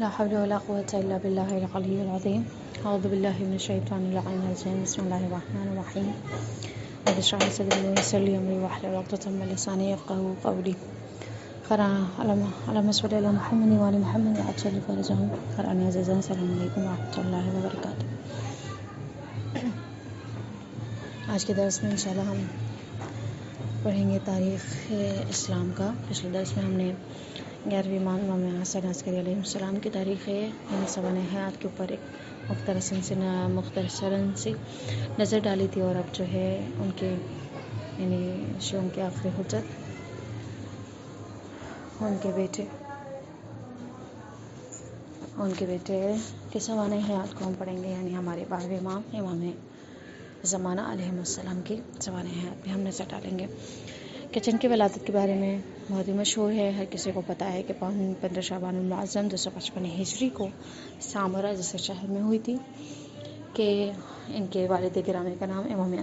لا حول ولا قوة إلا بالله العلي العظيم. أعوذ بالله من الشيطان اللعين الرجيم. بسم الله الرحمن الرحيم. رب اشرح لي صدري ويسر لي أمري واحلل عقدة من لساني يفقهوا قولي. اللهم صل على محمد وآل محمد وعجل فرجهم. قرآن عزیزان السلام علیکم ورحمۃ اللہ وبرکاتہ. آج کے درس میں انشاءاللہ ہم پڑھیں گے تاریخ اسلام کا. پچھلے درس میں ہم نے 11ویں امام حسن عسکری علیہ السلام کی تاریخ یعنی سوانح حیات کے اوپر ایک مختصراً سی نظر ڈالی تھی، اور اب جو ہے ان کے یعنی شیعوں کے آخری حجت ان کے بیٹے کے سوانح حیات کو ہم پڑھیں گے، یعنی ہمارے 12ویں امام زمانہ علیہ السلام کی سوانح حیات بھی ہم نظر ڈالیں گے. کچن کی ولادت کے بارے میں بہت ہی مشہور ہے، ہر کسی کو پتہ ہے کہ 15 شعبان المعظم 255 ہجری کو سامرا جیسے شہر میں ہوئی تھی کہ ان کے والد گرامی کا نام امام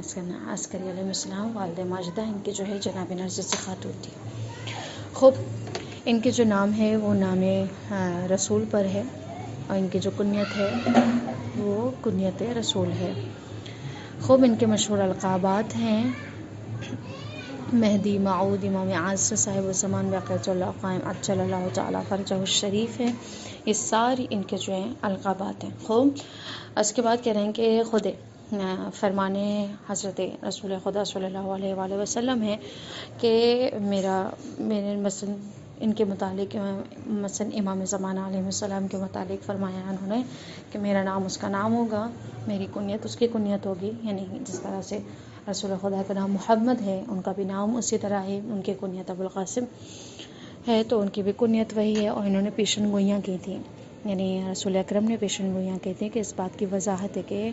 عسکری علیہ السلام، والد ماجدہ ان کے جو ہے جناب نرجس خاتون تھی. خوب ان کے جو نام ہے وہ نام رسول پر ہے، اور ان کی جو کنیت ہے وہ کنیت رسول ہے. خوب ان کے مشہور القابات ہیں مہدی، معود، امام عاصر، صاحب الزمان، بقیت اللہ قائم، عجل اللہ تعالی فرجہ الشریف ہے. یہ ساری ان کے جو ہیں القابات ہیں. خوب اس کے بعد کہہ رہے ہیں کہ خود فرمان حضرت رسول خدا صلی اللہ علیہ وآلہ وسلم ہے کہ میرے مثلا ان کے متعلق مثلا امام زمانہ علیہ السلام کے متعلق فرمایا انہوں نے کہ میرا نام اس کا نام ہوگا، میری کنیت اس کی کنیت ہوگی. یعنی جس طرح سے رسول خدا کا نام محمد ہے، ان کا بھی نام اسی طرح ہے. ان کی کنیت ابوالقاسم ہے تو ان کی بھی کنیت وہی ہے. اور انہوں نے پیشن گوئیاں کی تھیں، یعنی رسول اکرم نے پیشن گوئیاں کی تھیں کہ اس بات کی وضاحت ہے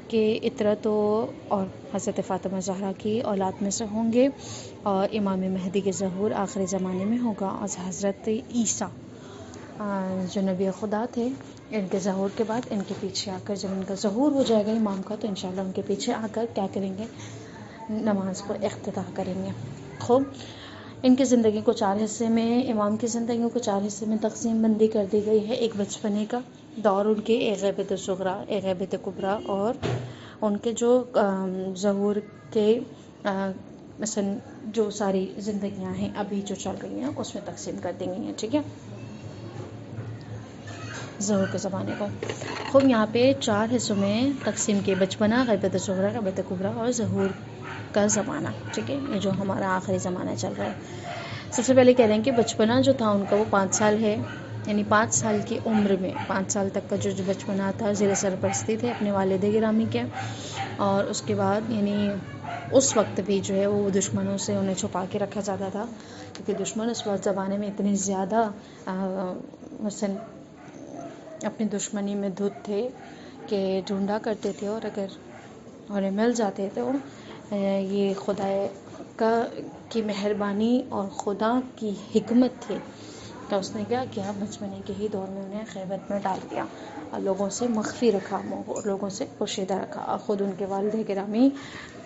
کہ اطرت اور حضرت فاطمہ زہرا کی اولاد میں سے ہوں گے، اور امام مہدی کے ظہور آخری زمانے میں ہوگا. اور حضرت عیسیٰ جو نبی خدا تھے، ان کے ظہور کے بعد ان کے پیچھے آ کر جب ان کا ظہور ہو جائے گا امام کا، تو انشاءاللہ ان کے پیچھے آ کر کیا کریں گے، نماز کو افتتاح کریں گے. خوب ان کی زندگی کو 4 حصے میں، امام کی زندگیوں کو 4 حصے میں تقسیم بندی کر دی گئی ہے. ایک بچپنے کا دور ان کے، ایک غیبت صغریٰ، ایک غیبت کبریٰ، اور ان کے جو ظہور کے مثلا جو ساری زندگیاں ہیں ابھی جو چل رہی ہیں اس میں تقسیم کر دی گئی ہیں. ٹھیک ہے، ظہور کے زمانے کو خوب یہاں پہ 4 حصوں میں تقسیم کیے: بچپنا، غیبت صغریٰ، غیبت کبریٰ اور ظہور کا زمانہ. ٹھیک ہے، یہ جو ہمارا آخری زمانہ چل رہا ہے. سب سے پہلے کہہ رہے ہیں کہ بچپنا جو تھا ان کا وہ 5 سال ہے، یعنی 5 سال کی عمر میں 5 سال تک کا جو بچپنا تھا زیر سرپرستی تھے اپنے والد گرامی کے. اور اس کے بعد یعنی اس وقت بھی جو ہے وہ دشمنوں سے انہیں چھپا کے رکھا جاتا تھا، کیونکہ دشمن اس وقت زمانے میں اتنے زیادہ مثلا اپنی دشمنی میں دھت تھے کہ ڈھونڈا کرتے تھے، اور اگر انہیں مل جاتے تو یہ خدا کی مہربانی اور خدا کی حکمت تھی کہ اس نے کیا کیا، بچپنے کے ہی دور میں انہیں غیبت میں ڈال دیا اور لوگوں سے مخفی رکھا، لوگوں سے پوشیدہ رکھا. اور خود ان کے والد گرامی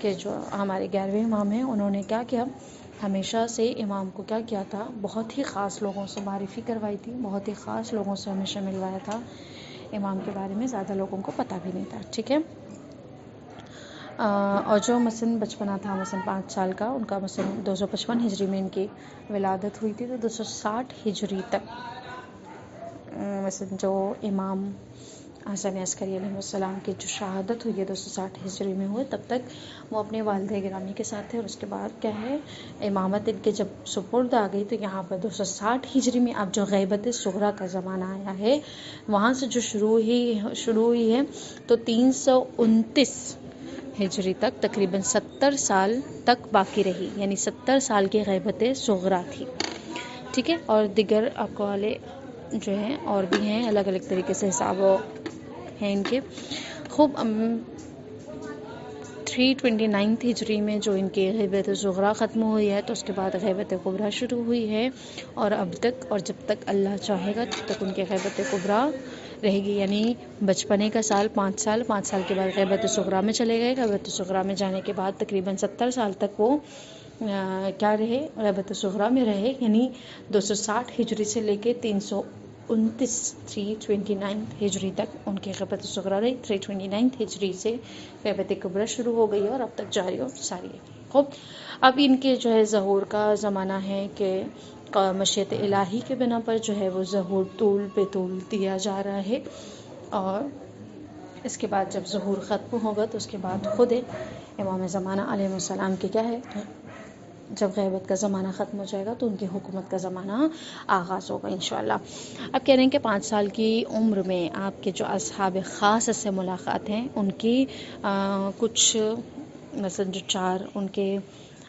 کے جو ہمارے 11ویں امام ہیں، انہوں نے کیا کیا، ہمیشہ سے امام کو کیا کیا تھا، بہت ہی خاص لوگوں سے معرفی کروائی تھی، بہت ہی خاص لوگوں سے ہمیشہ ملوایا تھا. امام کے بارے میں زیادہ لوگوں کو پتہ بھی نہیں تھا. ٹھیک ہے، اور جو مثلا بچپنا تھا مثلا 5 سال کا، ان کا مثلا 255 ہجری میں ان کی ولادت ہوئی تھی، تو 260 ہجری تک مثلا جو امام حسن عسکری علیہ السلام کی جو شہادت ہوئی ہے 260 ہجری میں ہوئے، تب تک وہ اپنے والد گرامی کے ساتھ تھے. اور اس کے بعد کیا ہے، امامت ان کے جب سپرد آ گئی تو یہاں پر 260 ہجری میں اب جو غیبت صغریٰ کا زمانہ آیا ہے، وہاں سے جو شروع ہوئی ہے تو 329 ہجری تک تقریباً 70 سال تک باقی رہی، یعنی 70 سال کی غیبت صغریٰ تھی. ٹھیک ہے، اور دیگر اقوال جو ہیں اور بھی ہیں، الگ الگ طریقے سے حساب ہیں ان کے. خوب 329 ہجری میں جو ان کی غیبت صغریٰ ختم ہوئی ہے، تو اس کے بعد غیبت کبریٰ شروع ہوئی ہے، اور اب تک اور جب تک اللہ چاہے گا تب تک ان کی غیبت کبریٰ رہے گی. یعنی بچپنے کا سال 5 سال کے بعد غیبت صغریٰ میں چلے گئے. غیبت صغریٰ میں جانے کے بعد تقریباً 70 سال تک وہ کیا رہے، غیبت صغریٰ میں رہے، یعنی 260 ہجری سے لے کے 329 ہجری تک ان کی غیبت صغریٰ رہی. 329 ہجری سے غیبت کبریٰ شروع ہو گئی اور اب تک جاری اور ساری ہے. خوب، اب ان کے جو ہے ظہور کا زمانہ ہے کہ مشیت الہی کے بنا پر جو ہے وہ ظہور طول پہ طول دیا جا رہا ہے، اور اس کے بعد جب ظہور ختم ہوگا تو اس کے بعد خود امام زمانہ علیہ السلام کی کیا ہے، جب غیبت کا زمانہ ختم ہو جائے گا تو ان کی حکومت کا زمانہ آغاز ہوگا انشاءاللہ. اب کہہ رہے ہیں کہ 5 سال کی عمر میں آپ کے جو اصحاب خاص سے ملاقات ہیں ان کی کچھ مثلا جو 4 ان کے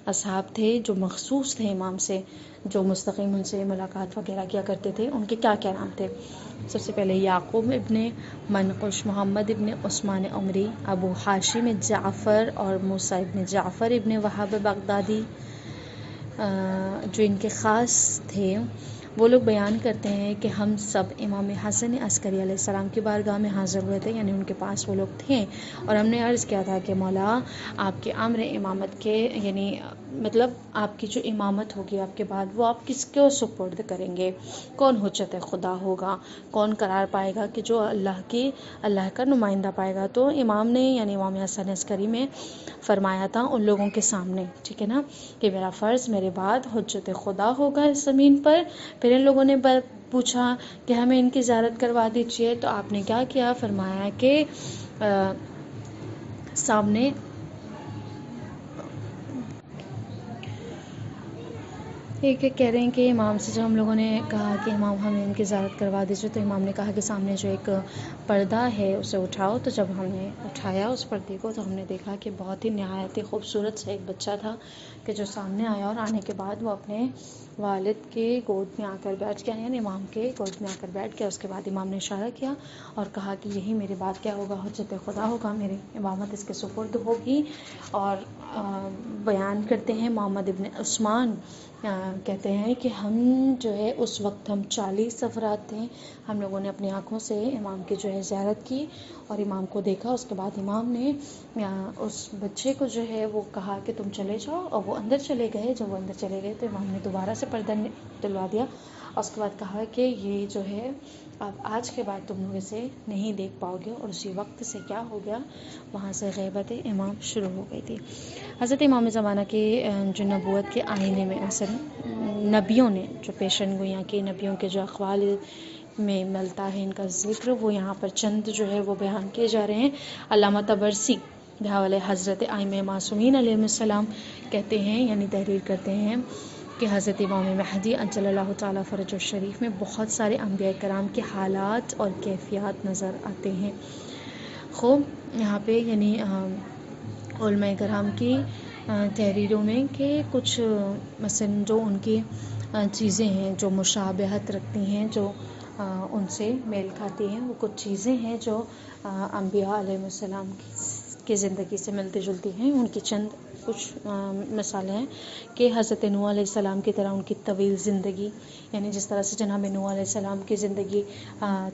اصحاب تھے جو مخصوص تھے امام سے، جو مستقیم ان سے ملاقات وغیرہ کیا کرتے تھے، ان کے کیا کیا نام تھے. سب سے پہلے یعقوب ابن منقش، محمد ابن عثمان عمری، ابو ہاشم جعفر اور موسیٰ ابن جعفر ابن وہاب بغدادی. جو ان کے خاص تھے وہ لوگ بیان کرتے ہیں کہ ہم سب امام حسن عسکری علیہ السلام کی بارگاہ میں حاضر ہوئے تھے، یعنی ان کے پاس وہ لوگ تھے، اور ہم نے عرض کیا تھا کہ مولا آپ کے امر امامت کے، یعنی مطلب آپ کی جو امامت ہوگی آپ کے بعد وہ آپ کس کو سپرد کریں گے، کون حجت خدا ہوگا، کون قرار پائے گا کہ جو اللہ کا نمائندہ پائے گا. تو امام نے یعنی امام حسن عسکری میں فرمایا تھا ان لوگوں کے سامنے، ٹھیک ہے نا، کہ میرا فرض میرے بعد حجت خدا ہوگا اس زمین پر. پھر ان لوگوں نے پوچھا کہ ہمیں ان کی زیارت کروا دیجیے، تو آپ نے کیا کیا، فرمایا کہ سامنے ایک کہہ رہے ہیں کہ امام سے جب ہم لوگوں نے کہا کہ امام ہمیں ان کی زیارت کروا دیجیے، تو امام نے کہا کہ سامنے جو ایک پردہ ہے اسے اٹھاؤ. تو جب ہم نے اٹھایا اس پردے کو تو ہم نے دیکھا کہ بہت ہی نہایت خوبصورت سے ایک بچہ تھا کہ جو سامنے آیا، اور آنے کے بعد وہ اپنے والد کے گود میں آ کر بیٹھ گیا، یعنی امام کے گود میں آ کر بیٹھ گیا. اس کے بعد امام نے اشارہ کیا اور کہا کہ یہی میرے بعد کیا ہوگا، حجت خدا ہوگا، میری امامت اس کے سپرد ہوگی. اور بیان کرتے ہیں محمد ابن عثمان کہتے ہیں کہ ہم جو ہے اس وقت ہم 40 افراد تھے، ہم لوگوں نے اپنی آنکھوں سے امام کی جو ہے زیارت کی اور امام کو دیکھا. اس کے بعد امام نے اس بچے کو جو ہے وہ کہا کہ تم چلے جاؤ، اور وہ اندر چلے گئے. جب وہ اندر چلے گئے تو امام نے دوبارہ سے پردہ ڈلوا دیا، اور اس کے بعد کہا کہ یہ جو ہے اب آج کے بعد تم لوگ اسے نہیں دیکھ پاؤ گے. اور اسی وقت سے کیا ہو گیا، وہاں سے غیبت امام شروع ہو گئی تھی. حضرت امام زمانہ کے جو نبوت کے آئینے میں مثلا نبیوں نے جو پیشن گوئیاں کی، نبیوں کے جو اقوال میں ملتا ہے ان کا ذکر، وہ یہاں پر چند جو ہے وہ بیان کیے جا رہے ہیں. علامہ طبرسی بحوالہ حضرت ائمہ معصومین علیہ السلام کہتے ہیں، یعنی تحریر کرتے ہیں کہ حضرت امام مہدی عجل اللہ تعالیٰ فرجہ الشریف میں بہت سارے انبیاء کرام کے حالات اور کیفیات نظر آتے ہیں. خوب، یہاں پہ یعنی علماء کرام کی تحریروں میں کہ کچھ مثلا جو ان کی چیزیں ہیں جو مشابہت رکھتی ہیں، جو ان سے میل کھاتی ہیں، وہ کچھ چیزیں ہیں جو انبیاء علیہ السلام کی زندگی سے ملتی جلتی ہیں. ان کی چند کچھ مثالیں ہیں کہ حضرت نوح علیہ السلام کی طرح ان کی طویل زندگی، یعنی جس طرح سے جناب نوح علیہ السلام کی زندگی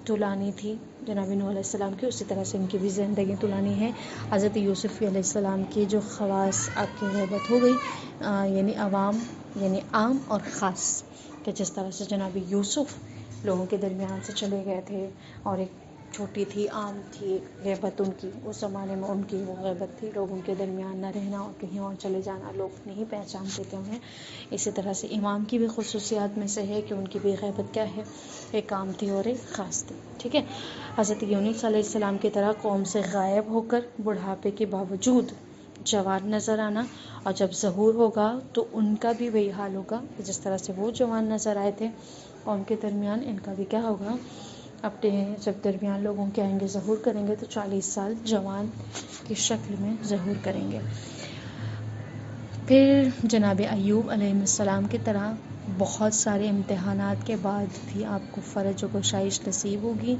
طولانی تھی جناب نوح علیہ السلام کی، اسی طرح سے ان کی بھی زندگی طولانی ہے. حضرت یوسف علیہ السلام کی جو خواص آپ کی غیبت ہو گئی، یعنی عام اور خاص، کہ جس طرح سے جناب یوسف لوگوں کے درمیان سے چلے گئے تھے، اور ایک چھوٹی تھی عام تھی غیبت ان کی، اس زمانے میں ان کی وہ غیبت تھی، لوگوں کے درمیان نہ رہنا اور کہیں اور چلے جانا، لوگ نہیں پہچانتے تھے انہیں. اسی طرح سے امام کی بھی خصوصیات میں سے ہے کہ ان کی بھی غیبت کیا ہے، ایک عام تھی اور ایک خاص تھی. ٹھیک ہے، حضرت یونس علیہ السلام کی طرح قوم سے غائب ہو کر بڑھاپے کے باوجود جوان نظر آنا، اور جب ظہور ہوگا تو ان کا بھی وہی حال ہوگا کہ جس طرح سے وہ جوان نظر آئے تھے قوم کے درمیان، ان کا بھی کیا ہوگا، اپنے جب درمیان لوگوں کے آئیں گے ظہور کریں گے تو 40 سال جوان کی شکل میں ظہور کریں گے. پھر جناب ایوب علیہ السلام کی طرح بہت سارے امتحانات کے بعد بھی آپ کو فرج و گشائش نصیب ہوگی،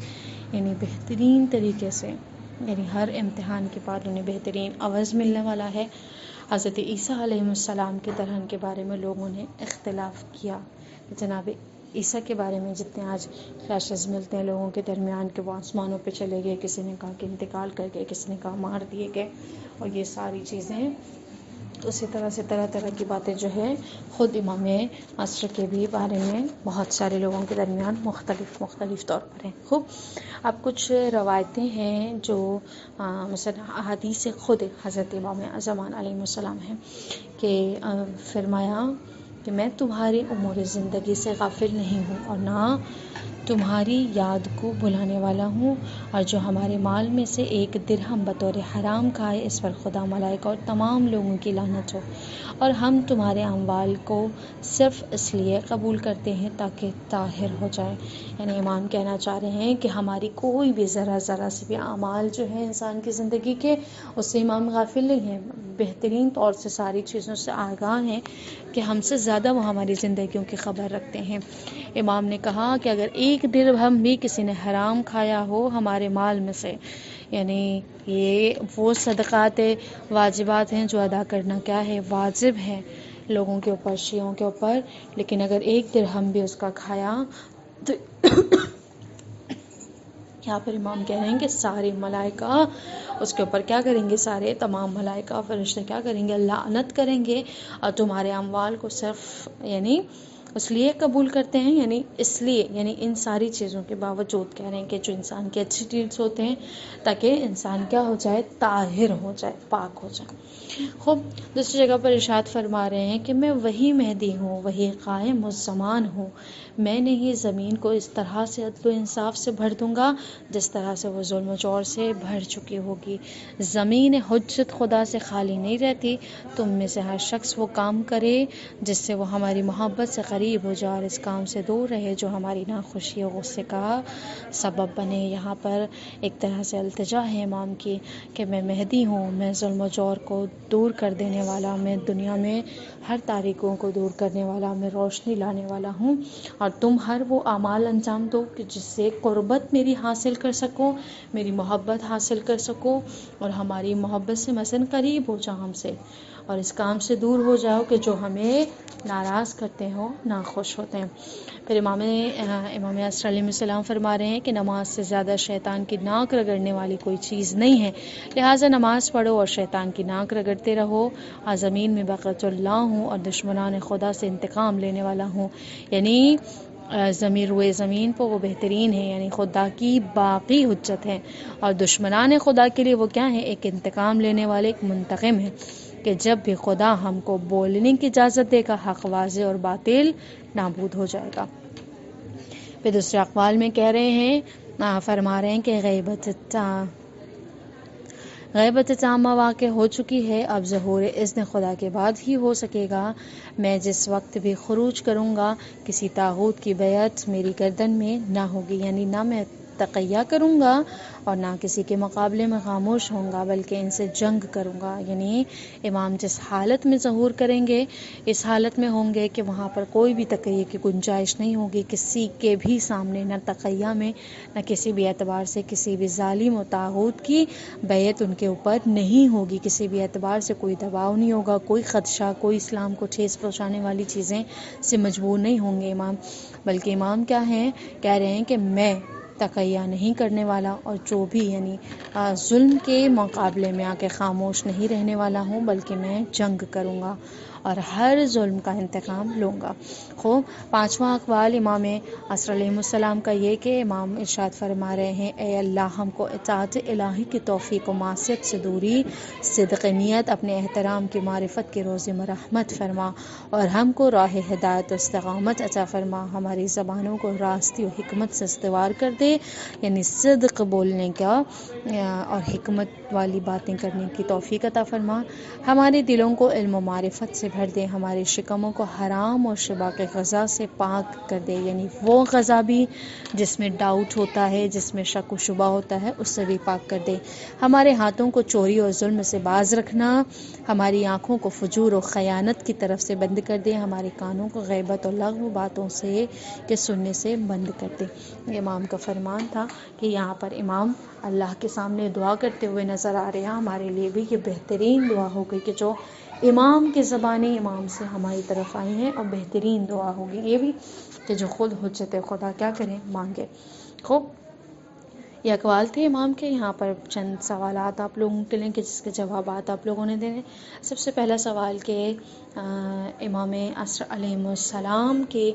یعنی بہترین طریقے سے، یعنی ہر امتحان کے بعد انہیں بہترین عوض ملنے والا ہے. حضرت عیسیٰ علیہ السلام کی طرح ان کے بارے میں لوگوں نے اختلاف کیا. جناب عیسیٰ کے بارے میں جتنے آج خیشز ملتے ہیں لوگوں کے درمیان کہ وہ آسمانوں پہ چلے گئے، کسی نے کہا کہ انتقال کر گئے، کسی نے کہا مار دیے گئے، اور یہ ساری چیزیں تو اسی طرح سے طرح طرح کی باتیں جو ہے خود امام عصر کے بھی بارے میں بہت سارے لوگوں کے درمیان مختلف طور پر ہیں. خوب، اب کچھ روایتیں ہیں جو مثلا احادیث خود حضرت امام زمان علیہ السلام ہیں کہ فرمایا کہ میں تمہاری امور زندگی سے غافل نہیں ہوں اور نہ تمہاری یاد کو بھلانے والا ہوں، اور جو ہمارے مال میں سے ایک درہم بطور حرام کھائے اس پر خدا، ملائکہ اور تمام لوگوں کی لعنت ہو. اور ہم تمہارے اموال کو صرف اس لیے قبول کرتے ہیں تاکہ طاہر ہو جائے. یعنی امام کہنا چاہ رہے ہیں کہ ہماری کوئی بھی ذرا سے بھی اعمال جو ہیں انسان کی زندگی کے، اس سے امام غافل نہیں ہیں، بہترین طور سے ساری چیزوں سے آگاہ ہیں کہ ہم سے زیادہ وہ ہماری زندگیوں کی خبر رکھتے ہیں. امام نے کہا کہ اگر ایک درہم بھی کسی نے حرام کھایا ہو ہمارے مال میں سے، یعنی یہ وہ صدقات واجبات ہیں جو ادا کرنا کیا ہے، واجب ہے لوگوں کے اوپر، شیعوں کے اوپر، لیکن اگر ایک درہم بھی اس کا کھایا تو یہاں پر امام کہہ رہے ہیں کہ سارے ملائکہ اس کے اوپر کیا کریں گے، سارے تمام ملائکہ فرشتے کیا کریں گے، لعنت کریں گے. اور تمہارے اموال کو صرف یعنی اس لیے قبول کرتے ہیں، یعنی اس لیے، یعنی ان ساری چیزوں کے باوجود کہہ رہے ہیں کہ جو انسان کے اچھی ڈیڈس ہوتے ہیں تاکہ انسان کیا ہو جائے، طاہر ہو جائے، پاک ہو جائے. خوب، دوسری جگہ پر ارشاد فرما رہے ہیں کہ میں وہی مہدی ہوں، وہی قائم الزمان ہوں. میں نے ہی زمین کو اس طرح سے عدل و انصاف سے بھر دوں گا جس طرح سے وہ ظلم و جور سے بھر چکی ہوگی. زمین حجت خدا سے خالی نہیں رہتی. تم میں سے ہر شخص وہ کام کرے جس سے وہ ہماری محبت سے قریب ہو جائے اور اس کام سے دور رہے جو ہماری ناخوشی و غصے کا سبب بنے. یہاں پر ایک طرح سے التجا ہے امام کی کہ میں مہدی ہوں، میں ظلم و جور کو دور کر دینے والا، میں دنیا میں ہر تاریکیوں کو دور کرنے والا، میں روشنی لانے والا ہوں، اور تم ہر وہ اعمال انجام دو کہ جس سے قربت میری حاصل کر سکو، میری محبت حاصل کر سکو، اور ہماری محبت سے مثلا قریب ہو جاؤ ہم سے، اور اس کام سے دور ہو جاؤ کہ جو ہمیں ناراض کرتے ہو، ناخوش ہوتے ہیں. پھر امام عصر علیہ السلام فرما رہے ہیں کہ نماز سے زیادہ شیطان کی ناک رگڑنے والی کوئی چیز نہیں ہے، لہٰذا نماز پڑھو اور شیطان کی ناک رگڑتے رہو. زمین میں بقیت اللہ ہوں اور دشمنان خدا سے انتقام لینے والا ہوں. یعنی روئے زمین پر وہ بہترین ہیں، یعنی خدا کی باقی حجت ہیں، اور دشمنان خدا کے لیے وہ کیا ہیں، ایک انتقام لینے والے، ایک منتقم ہیں کہ جب بھی خدا ہم کو بولنے کی اجازت دے گا حق واضح اور باطل نابود ہو جائے گا. پھر دوسرے اقوال میں کہہ رہے ہیں، فرما رہے ہیں کہ غیبت تامہ واقع ہو چکی ہے، اب ظہور اذن خدا کے بعد ہی ہو سکے گا. میں جس وقت بھی خروج کروں گا کسی طاغوت کی بیعت میری گردن میں نہ ہوگی، یعنی نہ میں تقیہ کروں گا اور نہ کسی کے مقابلے میں خاموش ہوں گا بلکہ ان سے جنگ کروں گا. یعنی امام جس حالت میں ظہور کریں گے اس حالت میں ہوں گے کہ وہاں پر کوئی بھی تقیہ کی گنجائش نہیں ہوگی کسی کے بھی سامنے، نہ تقیہ میں، نہ کسی بھی اعتبار سے کسی بھی ظالم و طاغوت کی بیعت ان کے اوپر نہیں ہوگی، کسی بھی اعتبار سے کوئی دباؤ نہیں ہوگا، کوئی خدشہ، کوئی اسلام کو ٹھیس پہنچانے والی چیزیں سے مجبور نہیں ہوں گے امام. بلکہ امام کیا ہیں، کہہ رہے ہیں کہ میں تقیہ نہیں کرنے والا، اور جو بھی یعنی ظلم کے مقابلے میں آ کے خاموش نہیں رہنے والا ہوں بلکہ میں جنگ کروں گا اور ہر ظلم کا انتقام لوں گا. خوب، پانچواں اقوال امام عصر علیہ السلام کا یہ کہ امام ارشاد فرما رہے ہیں، اے اللہ ہم کو اطاعت الہی کی توفیق و معصیت سے دوری، صدق نیت، اپنے احترام کی معرفت کے روزے میں رحمت فرما، اور ہم کو راہ ہدایت و استقامت عطا فرما. ہماری زبانوں کو راستی و حکمت سے استوار کر دے، یعنی صدق بولنے کا اور حکمت والی باتیں کرنے کی توفیق عطا فرما. ہمارے دلوں کو علم و معرفت سے بھر دے، ہمارے شکموں کو حرام اور شبہ کے غذا سے پاک کر دے، یعنی وہ غذا بھی جس میں ڈاؤٹ ہوتا ہے، جس میں شک و شبہ ہوتا ہے، اس سے بھی پاک کر دے. ہمارے ہاتھوں کو چوری اور ظلم سے باز رکھنا، ہماری آنکھوں کو فجور و خیانت کی طرف سے بند کر دے، ہمارے کانوں کو غیبت اور لغو باتوں سے کے سننے سے بند کر دے. امام کا فرمان تھا کہ یہاں پر امام اللہ کے سامنے دعا کرتے ہوئے نظر آ رہے ہیں. ہمارے لیے بھی یہ بہترین دعا ہو گئی کہ جو امام کی زبانیں امام سے ہماری طرف آئی ہیں، اور بہترین دعا ہوگی یہ بھی کہ جو خود حجت خدا کیا کریں، مانگے. خوب، یہ اقوال تھے امام کے. یہاں پر چند سوالات آپ لوگوں کے لیں کہ جس کے جوابات آپ لوگوں نے دینے. سب سے پہلا سوال کہ امام عصر علیہ السلام کے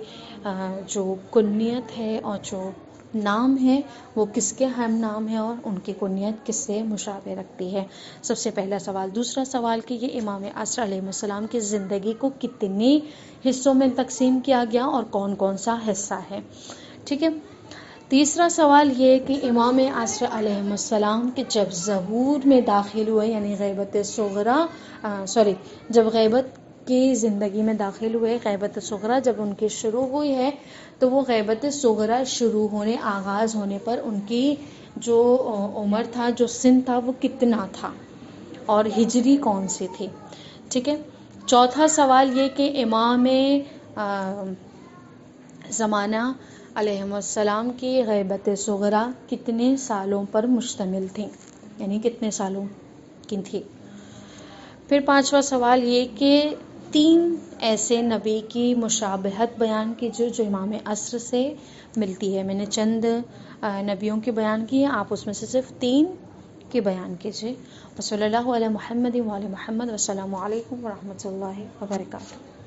جو کنیت ہے اور جو نام ہے وہ کس کے ہم نام ہے اور ان کی کنیت کس سے مشابہ رکھتی ہے. سب سے پہلا سوال. دوسرا سوال کہ یہ امام عصر علیہ السلام کی زندگی کو کتنے حصوں میں تقسیم کیا گیا اور کون کون سا حصہ ہے. ٹھیک ہے. تیسرا سوال یہ کہ امام عصر علیہ السلام کے جب ظہور میں داخل ہوئے یعنی غیبت صغری جب غیبت کی زندگی میں داخل ہوئے، غیبت صغری جب ان کی شروع ہوئی ہے تو وہ غیبت صغری شروع ہونے آغاز ہونے پر ان کی جو عمر تھا، جو سن تھا، وہ کتنا تھا اور ہجری کون سی تھی. ٹھیک ہے. چوتھا سوال یہ کہ امام زمانہ علیہ السلام کی غیبت صغری کتنے سالوں پر مشتمل تھی، یعنی کتنے سالوں کی تھی. پھر پانچواں سوال یہ کہ 3 ایسے نبی کی مشابہت بیان کیجیے جو امام عصر سے ملتی ہے. میں نے چند نبیوں کی بیان کی ہیں، آپ اس میں سے صرف 3 کی بیان کیجیے. وصلی اللہ علیہ محمد وعلی محمد. والسلام علیکم ورحمۃ اللہ وبرکاتہ.